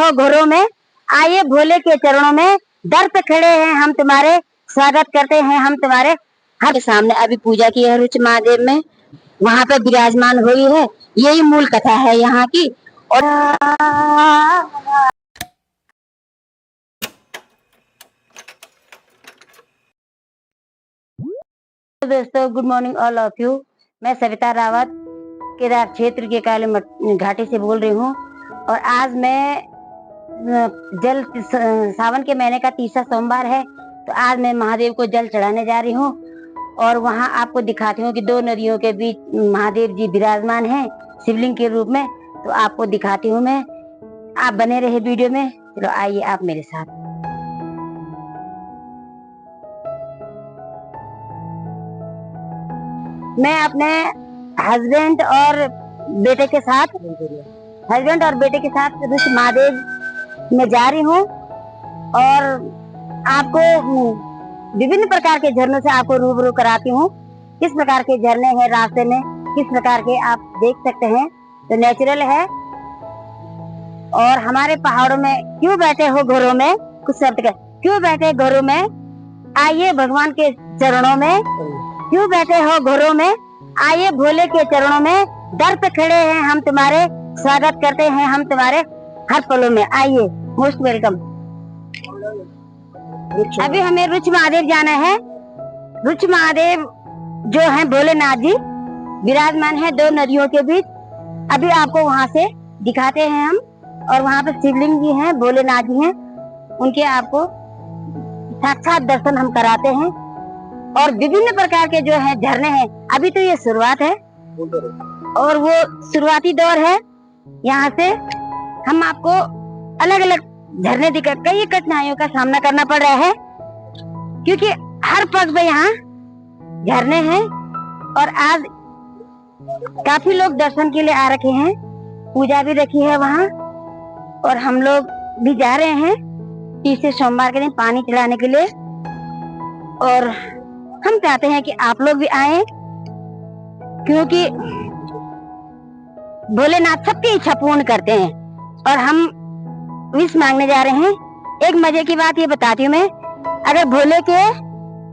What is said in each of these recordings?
हो घरों में, आइए भोले के चरणों में, दर पे खड़े हैं हम तुम्हारे, स्वागत करते हैं हम तुम्हारे। हर सामने अभी पूजा की है रुच महादेव में, वहां पे विराजमान हुई है, यही मूल कथा है यहाँ की। और दोस्तों, good morning all of you. मैं सविता रावत केदार क्षेत्र के काली घाटी से बोल रही हूँ। और आज मैं जल सावन के महीने का तीसरा सोमवार है, तो आज मैं महादेव को जल चढ़ाने जा रही हूँ। और वहाँ आपको दिखाती हूँ कि दो नदियों के बीच महादेव जी विराजमान हैं शिवलिंग के रूप में, तो आपको दिखाती हूँ मैं। आप बने रहे वीडियो में। चलो आइए आप मेरे साथ। मैं अपने हस्बैंड और बेटे के साथ रुच महादेव में जा रही हूँ। और आपको विभिन्न प्रकार के झरनों से आपको रूबरू कराती हूँ। किस प्रकार के झरने हैं रास्ते में, किस प्रकार के आप देख सकते हैं, तो नेचुरल है। और हमारे पहाड़ों में क्यों बैठे हो घरों में, कुछ शब्द का क्यों बैठे घरों में, आइए भगवान के चरणों में। क्यों बैठे हो घरों में, आइए भोले के चरणों में, दर पे खड़े हैं हम तुम्हारे, स्वागत करते हैं हम तुम्हारे हर पलों में। आइए, मोस्ट वेलकम। अभी हमें रुच महादेव जाना है। रुच महादेव जो है भोलेनाथ जी विराजमान है दो नदियों के बीच। अभी आपको वहां से दिखाते हैं हम। और वहां पे शिवलिंग जी हैं, भोलेनाथ जी हैं, उनके आपको साक्षात दर्शन हम कराते हैं। और विभिन्न प्रकार के जो है झरने हैं, अभी तो ये शुरुआत है और वो शुरुआती दौर है। यहाँ से हम आपको अलग अलग झरने दिखा, कई कठिनाइयों का सामना करना पड़ रहा है क्योंकि हर पग पे यहाँ झरने हैं। और आज काफी लोग दर्शन के लिए आ रखे हैं, पूजा भी रखी है वहाँ। और हम लोग भी जा रहे हैं तीसरे सोमवार के दिन पानी चढ़ाने के लिए। और हम चाहते हैं कि आप लोग भी आए, क्योंकि भोलेनाथ सबकी इच्छा पूर्ण करते हैं। और हम विश मांगने जा रहे हैं। एक मजे की बात ये बताती हूँ मैं, अगर भोले के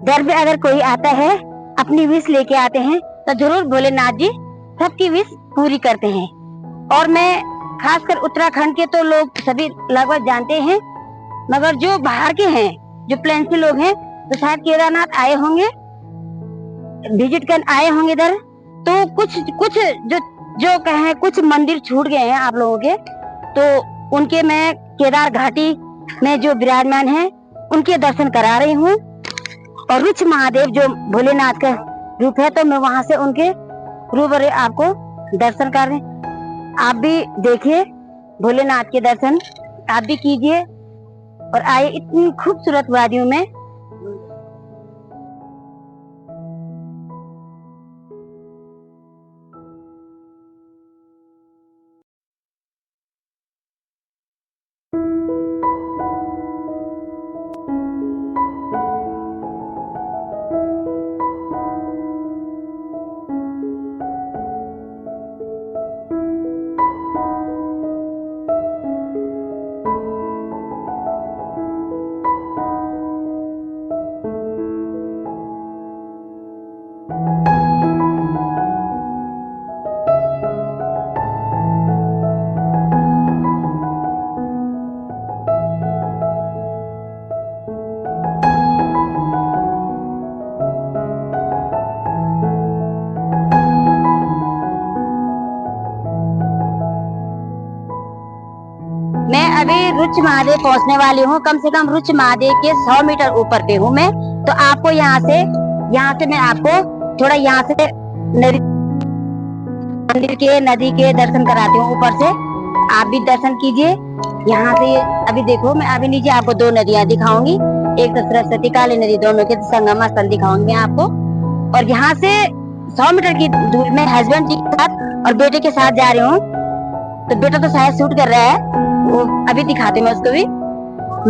दर पे अगर कोई आता है, अपनी विश लेके आते हैं, तो जरूर भोलेनाथ जी सबकी विश पूरी करते हैं। और मैं खासकर उत्तराखंड के तो लोग सभी लगभग जानते हैं, मगर जो बाहर के हैं, जो प्लेन से लोग हैं, तो शायद केदारनाथ आए होंगे, विजिट कर आए होंगे इधर। तो कुछ जो कहें कुछ मंदिर छूट गए हैं आप लोगों के, तो उनके मैं केदार घाटी में जो विराजमान हैं उनके दर्शन करा रही हूँ। और रुच महादेव जो भोलेनाथ का रूप है, तो मैं वहां से उनके रूबरू आपको दर्शन कर रहे हैं। आप भी देखिए भोलेनाथ के दर्शन, आप भी कीजिए। और आइए इतनी खूबसूरत वादियों में। मैं अभी रुच महादेव पहुंचने वाली हूँ। कम से कम रुच महादेव के 100 मीटर ऊपर पे हूँ मैं। तो आपको यहाँ से मैं आपको थोड़ा यहाँ से नदी के दर्शन कराती हूँ ऊपर से। आप भी दर्शन कीजिए यहाँ से। अभी देखो, मैं अभी नीचे आपको दो नदियाँ दिखाऊंगी, एक तो सरस्वती काली नदी, दोनों के संगम स्थल दिखाऊंगी मैं आपको। और यहाँ से 100 मीटर की दूरी में हस्बैंड जी के साथ और बेटे के साथ जा रही हूँ। तो बेटा तो शायद शूट कर रहा है, वो अभी दिखाते मैं उसको भी।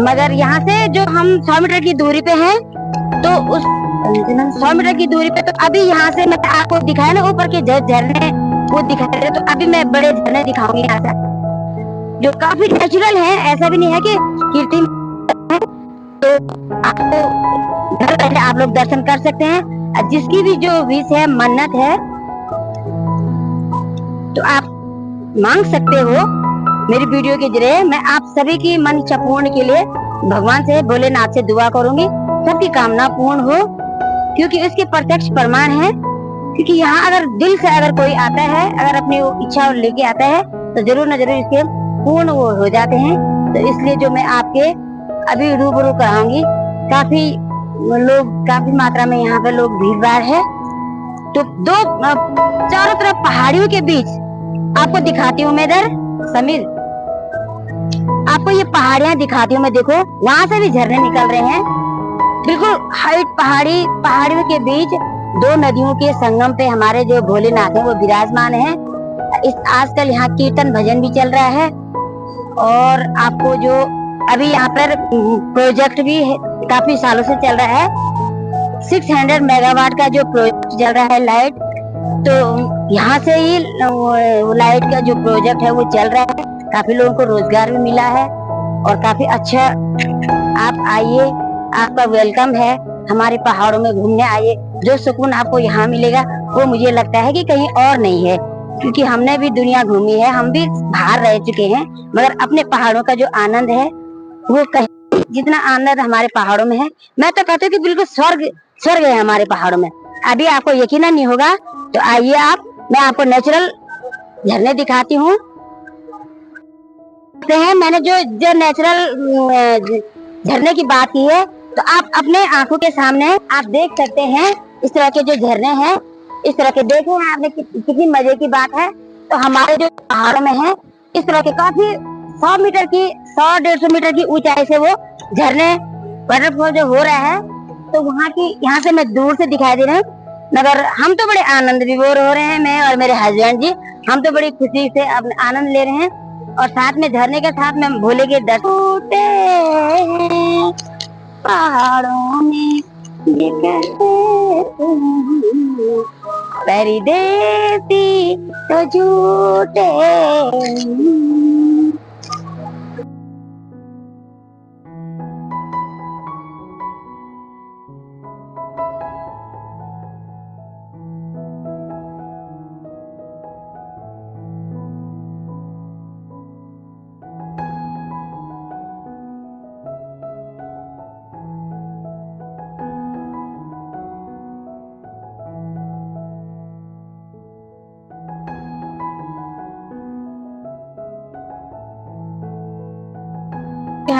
मगर यहाँ से जो हम 100 मीटर की दूरी पे हैं, तो उस 100 मीटर की दूरी पे, तो अभी यहाँ से मैं आपको दिखाया ना ऊपर के झरने, वो दिखा रहे। तो अभी मैं बड़े झरने दिखाऊंगी यहाँ से। जो काफी नेचुरल है, ऐसा भी नहीं है कि कृत्रिम है। तो आपको घर बैठे आप लोग दर्शन कर सकते हैं। जिसकी भी जो विश है, मन्नत है, तो आप मांग सकते हो। मेरी वीडियो के जरिए मैं आप सभी की मन इच्छा पूर्ण के लिए भगवान से, भोलेनाथ से दुआ करूंगी, सबकी कामना पूर्ण हो, क्योंकि उसके प्रत्यक्ष प्रमाण है। क्योंकि यहाँ अगर दिल से अगर कोई आता है, अगर अपनी इच्छा लेके आता है, तो जरूर न जरूर इसके पूर्ण वो हो जाते हैं। तो इसलिए जो मैं आपके अभी रूबरू कराऊंगी, काफी लोग, काफी मात्रा में यहाँ पे लोग भीड़ भाड़ है। तो दो चारों तरफ पहाड़ियों के बीच आपको दिखाती हूँ मैं। इधर समीर, आपको ये पहाड़ियां दिखाती हूँ मैं। देखो वहां से भी झरने निकल रहे हैं। बिल्कुल हाइट पहाड़ियों के बीच दो नदियों के संगम पे हमारे जो भोलेनाथ है वो विराजमान है। इस आजकल यहाँ कीर्तन भजन भी चल रहा है। और आपको जो अभी यहाँ पर प्रोजेक्ट भी काफी सालों से चल रहा है, 600 मेगावाट का जो प्रोजेक्ट चल रहा है लाइट, तो यहाँ से ही लाइट का जो प्रोजेक्ट है वो चल रहा है। काफी लोगों को रोजगार भी मिला है और काफी अच्छा। आप आइए, आपका वेलकम है। हमारे पहाड़ों में घूमने आइए। जो सुकून आपको यहाँ मिलेगा वो मुझे लगता है कि कहीं और नहीं है, क्योंकि हमने भी दुनिया घूमी है, हम भी बाहर रह चुके हैं, मगर अपने पहाड़ों का जो आनंद है वो कहीं जितना आनंद हमारे पहाड़ों में है, मैं तो कहती हूँ कि बिल्कुल स्वर्ग है हमारे पहाड़ों में। अभी आपको यकीन नहीं होगा, तो आइए आप, मैं आपको नेचुरल झरने दिखाती हूँ। मैंने जो नेचुरल झरने की बात की है, तो आप अपने आंखों के सामने आप देख सकते हैं इस तरह के जो झरने हैं, इस तरह के देखे हैं आपने, कितनी मजे की बात है। तो हमारे जो पहाड़ों में है, इस तरह के काफी 100-150 मीटर की ऊंचाई से वो झरने वाटरफॉल जो हो रहा है, तो वहाँ की, यहाँ से मैं दूर से दिखाई दे रहा हूँ, मगर हम तो बड़े आनंद विभोर हो रहे हैं। मैं और मेरे हस्बैंड जी, हम तो बड़ी खुशी से अपने आनंद ले रहे हैं। और साथ में झरने के साथ में भोले के दर्शन पहाड़ों में ये परदेसी तो झूठे।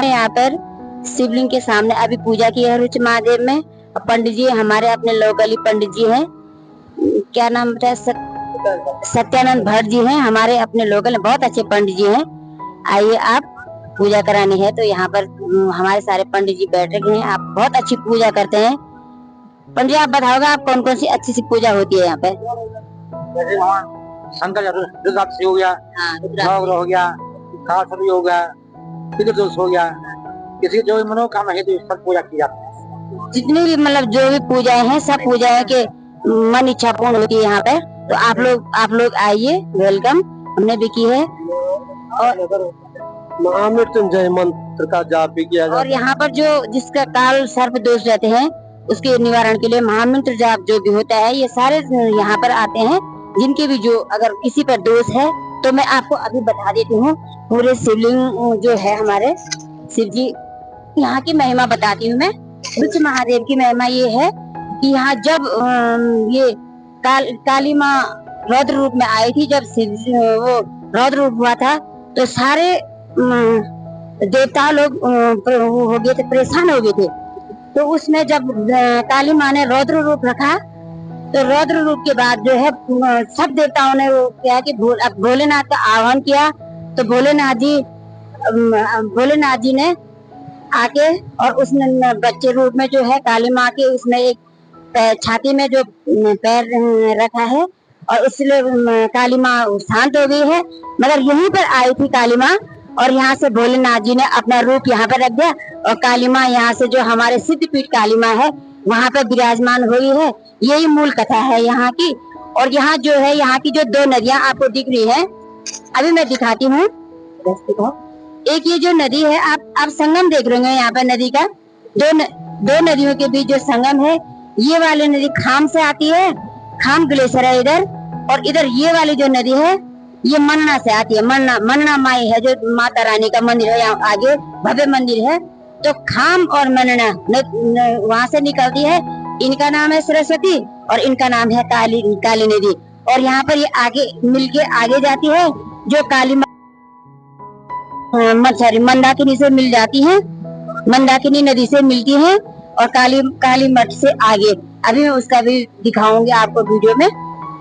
यहाँ पर शिवलिंग के सामने अभी पूजा की है रुच महादेव में। पंडित जी हमारे अपने लोकली पंडित जी हैं, क्या नाम है, सत्यानंद भट्ट जी हैं, हमारे अपने लोकल बहुत अच्छे पंडित जी हैं। आइए, आप पूजा करानी है तो यहाँ पर हमारे सारे पंडित जी बैठे हैं। आप बहुत अच्छी पूजा करते हैं। पंडित जी, आप बताओगे आप कौन कौन सी अच्छी सी पूजा होती है यहाँ पे? शंकर रुद्राक्ष हो गया, नवग्रह हो गया, हो गया, दोष हो गया, किसी की जो भी मनोकामना है तो सब पूजा की जाती है। जितनी भी मतलब जो भी पूजाएं हैं, सब पूजाएं के मन इच्छा पूर्ण होती है यहाँ पे। तो आप लोग आइए, वेलकम, हमने भी की है। और महामृत्युंजय मंत्र का जाप भी किया जाता है। और यहाँ पर जो जिसका काल सर्प दोष रहते हैं, उसके निवारण के लिए महामंत्र जाप जो भी होता है, ये सारे यहाँ पर आते हैं। जिनके भी जो अगर किसी पर दोष है, तो मैं आपको अभी बता देती हूँ। पूरे शिवलिंग जो है हमारे शिव जी, यहाँ की महिमा बताती हूँ मैं। रुच महादेव की महिमा ये है कि यहाँ जब ये काली माँ रौद्र रूप में आई थी, जब शिव वो रौद्र रूप हुआ था, तो सारे देवता लोग हो गए थे, परेशान हो गए थे। तो उसमें जब काली माँ ने रौद्र रूप रखा, तो रौद्र रूप के बाद जो है सब देवताओं ने वो किया कि भोलेनाथ का आह्वान किया। तो भोलेनाथ जी ने आके, और उसने बच्चे रूप में जो है काली माँ के, उसने एक छाती में जो पैर रखा है, और इसलिए काली माँ शांत हो गई है। मगर यहीं पर आई थी काली माँ, और यहाँ से भोलेनाथ जी ने अपना रूप यहाँ पर रख दिया, और काली माँ यहाँ से जो हमारे सिद्धपीठ काली माँ है वहाँ पर विराजमान हुई है। यही मूल कथा है यहाँ की। और यहाँ जो है, यहाँ की जो दो नदियाँ आपको दिख रही है, अभी मैं दिखाती हूँ। एक ये जो नदी है, आप संगम देख रहे होंगे यहाँ पे नदी का, दो नदियों के बीच जो संगम है, ये वाली नदी खाम से आती है, खाम ग्लेशियर है इधर, और इधर ये वाली जो नदी है ये मन्ना से आती है। मन्ना माई है जो माता रानी का मंदिर है, यहाँ आगे भव्य मंदिर है। तो खाम और मन्ना वहां से निकलती है। इनका नाम है सरस्वती और इनका नाम है काली नदी। और यहाँ पर ये आगे मिलके आगे जाती है, जो मंदाकिनी से मिल जाती है, मंदाकिनी नदी से मिलती है, और काली मठ से आगे। अभी मैं उसका भी दिखाऊंगी आपको वीडियो में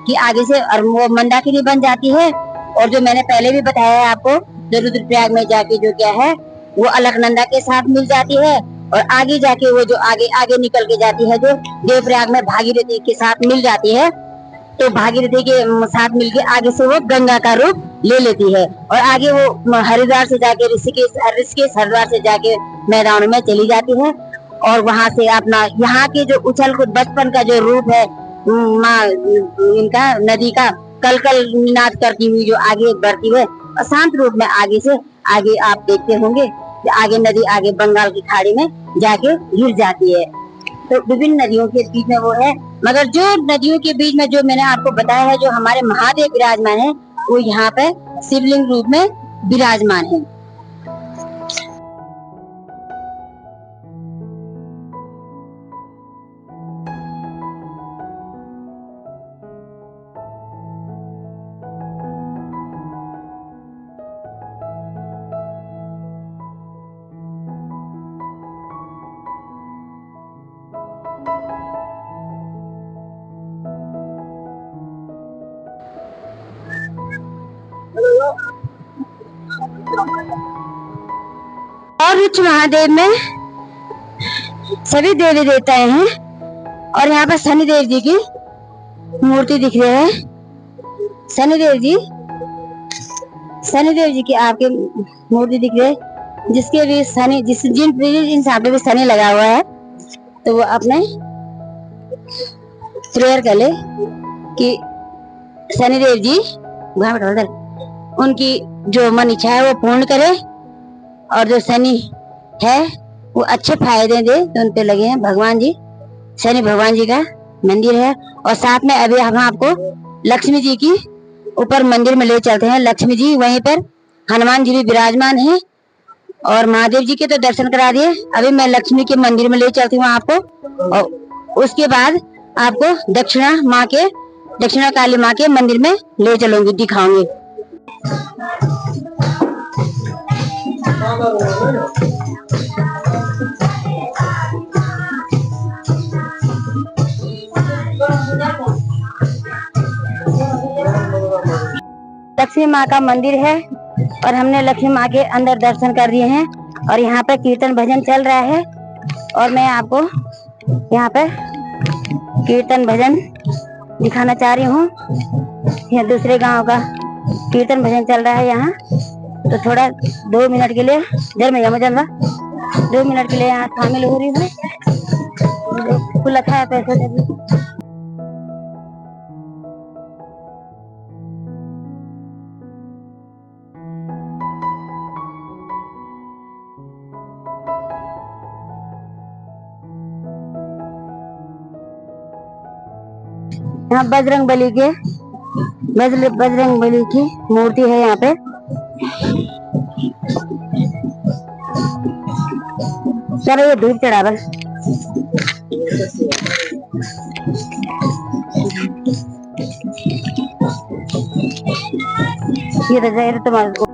कि आगे से और वो मंदाकिनी बन जाती है। और जो मैंने पहले भी बताया है आपको, जो रुद्रप्रयाग में जाके जो क्या है वो अलकनंदा के साथ मिल जाती है, और आगे जाके वो जो आगे निकल के जाती है, जो देवप्रयाग में भागीरथी के साथ मिल जाती है। तो भागीरथी के साथ मिलके आगे से वो गंगा का रूप ले लेती है, और आगे वो हरिद्वार से जाके ऋषिकेश हरिद्वार से जाके मैदान में चली जाती है। और वहां से अपना यहाँ के जो उछल कूद बचपन का जो रूप है माँ इनका नदी का कल नाद करती हुई जो आगे बढ़ती है, और शांत रूप में आगे से आगे आप देखते होंगे आगे नदी आगे बंगाल की खाड़ी में जाके गिर जाती है। तो विभिन्न नदियों के बीच में वो है, मगर जो नदियों के बीच में जो मैंने आपको बताया है, जो हमारे महादेव विराजमान है, वो यहाँ पे शिवलिंग रूप में विराजमान है। और उच्च महादेव में सभी देवी देवता हैं, और यहाँ पर शनिदेव जी की मूर्ति दिख रही है। शनिदेव जी की आपके मूर्ति दिख रही है, जिसके भी शनि जिन इंसान पे भी शनि लगा हुआ है, तो वो अपने प्रेयर कर ले कि शनिदेव जी उनकी जो मन इच्छा है वो पूर्ण करे, और जो शनि है वो अच्छे फायदे दे। तो उन पे लगे हैं भगवान जी, शनि भगवान जी का मंदिर है। और साथ में अभी हम आपको लक्ष्मी जी की ऊपर मंदिर में ले चलते हैं। लक्ष्मी जी वहीं पर, हनुमान जी भी विराजमान हैं, और महादेव जी के तो दर्शन करा दिए। अभी मैं लक्ष्मी के मंदिर में ले चलती हूँ आपको, और उसके बाद आपको दक्षिणा काली माँ के मंदिर में ले चलूंगी, दिखाऊंगी। लक्ष्मी माँ का मंदिर है, और हमने लक्ष्मी माँ के अंदर दर्शन कर दिए हैं, और यहाँ पे कीर्तन भजन चल रहा है। और मैं आपको यहाँ पे कीर्तन भजन दिखाना चाह रही हूँ। यहाँ दूसरे गांव का कीर्तन भजन चल रहा है यहाँ, तो थोड़ा 2 मिनट के लिए देर में 2 मिनट के लिए यहाँ शामिल हो रही हूँ। खुला था पैसे यहाँ बजरंग बली की मूर्ति है यहाँ पे। चलो ये धूप चढ़ा बस। ये तो तुम्हारे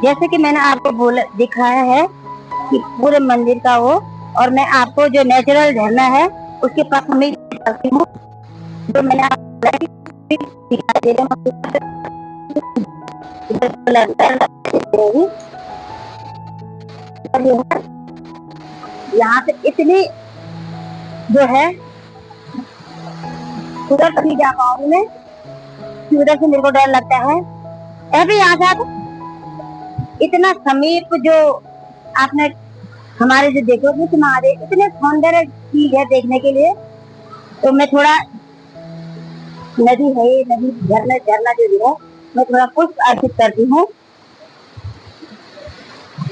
जैसे कि मैंने आपको दिखाया है कि पूरे मंदिर का वो, और मैं आपको जो नेचुरल झरना है उसके पास में चलती हूँ, जो मैंने आपको दिखाई दे रहा। यहाँ पे इतनी जो है उधर कभी जा पाऊंगी मैं, उधर से मेरे को डर लगता है। अभी यहाँ से आप इतना समीप जो आपने हमारे जो देखोगे कि महादेव इतने सौंदर्य चीज है देखने के लिए, तो मैं थोड़ा नदी है, नदी झरना जो भी है, मैं थोड़ा पुष्प अर्पित करती हूँ।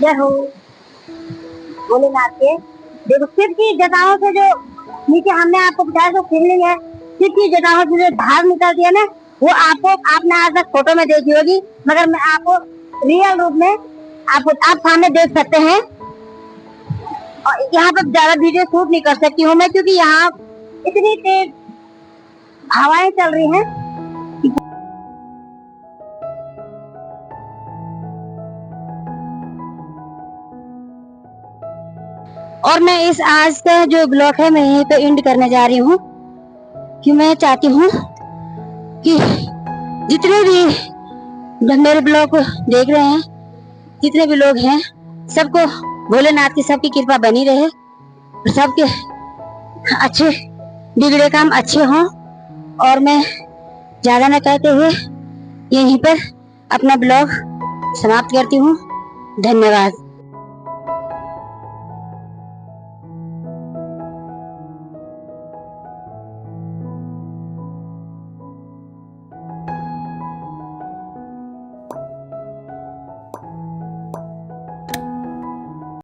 जय हो भोलेनाथ के। देखो शिव की जटाओं से जो नीचे हमने आपको बताया जो फीलिंग है, शिव की जटाओं से जो धार निकलती है ना, वो आपने आज तक फोटो में देखी होगी, मगर मैं आपको रियल रूप में आप सामने देख सकते हैं। और यहाँ पर ज्यादा वीडियो शूट नहीं कर सकती हूँ मैं, क्योंकि यहाँ इतनी तेज हवाएं चल रही हैं। और मैं इस आज का जो ब्लॉग है मैं यहीं पे एंड करने जा रही हूँ, कि मैं चाहती हूँ कि जितने भी मेरे ब्लॉग को देख रहे हैं, जितने भी लोग हैं, सबको भोलेनाथ की सबकी कृपा बनी रहे, सबके अच्छे बिगड़े काम अच्छे हों। और मैं ज्यादा न कहते हुए यहीं पर अपना ब्लॉग समाप्त करती हूँ। धन्यवाद।